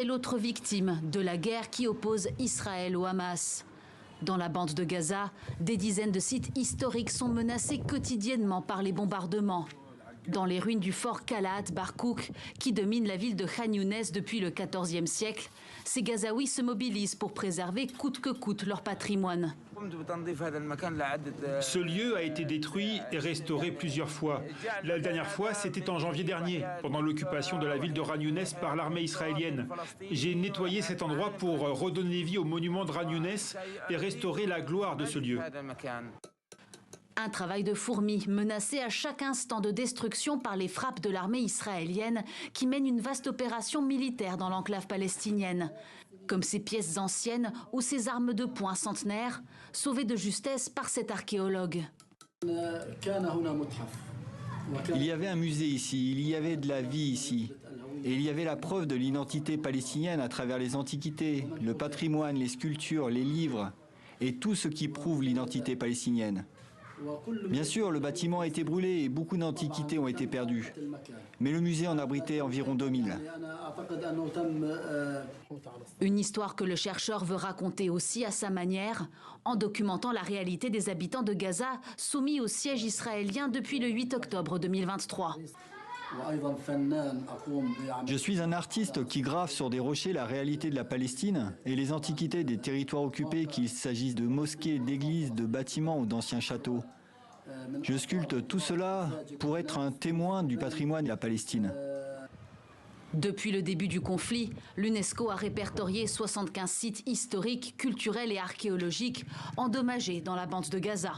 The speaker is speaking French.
C'est l'autre victime de la guerre qui oppose Israël au Hamas. Dans la bande de Gaza, des dizaines de sites historiques sont menacés quotidiennement par les bombardements. Dans les ruines du fort Khalat Barkouk, qui domine la ville de Khan Younes depuis le XIVe siècle, ces Gazaouis se mobilisent pour préserver coûte que coûte leur patrimoine. Ce lieu a été détruit et restauré plusieurs fois. La dernière fois, c'était en janvier dernier, pendant l'occupation de la ville de Khan Younes par l'armée israélienne. J'ai nettoyé cet endroit pour redonner vie au monument de Khan Younes et restaurer la gloire de ce lieu. Un travail de fourmi menacé à chaque instant de destruction par les frappes de l'armée israélienne qui mène une vaste opération militaire dans l'enclave palestinienne. Comme ces pièces anciennes ou ces armes de poing centenaires, sauvées de justesse par cet archéologue. Il y avait un musée ici, il y avait de la vie ici. Et il y avait la preuve de l'identité palestinienne à travers les antiquités, le patrimoine, les sculptures, les livres et tout ce qui prouve l'identité palestinienne. Bien sûr, le bâtiment a été brûlé et beaucoup d'antiquités ont été perdues. Mais le musée en abritait environ 2000. Une histoire que le chercheur veut raconter aussi à sa manière, en documentant la réalité des habitants de Gaza soumis au siège israélien depuis le 8 octobre 2023. Je suis un artiste qui grave sur des rochers la réalité de la Palestine et les antiquités des territoires occupés, qu'il s'agisse de mosquées, d'églises, de bâtiments ou d'anciens châteaux. Je sculpte tout cela pour être un témoin du patrimoine de la Palestine. Depuis le début du conflit, l'UNESCO a répertorié 75 sites historiques, culturels et archéologiques endommagés dans la bande de Gaza.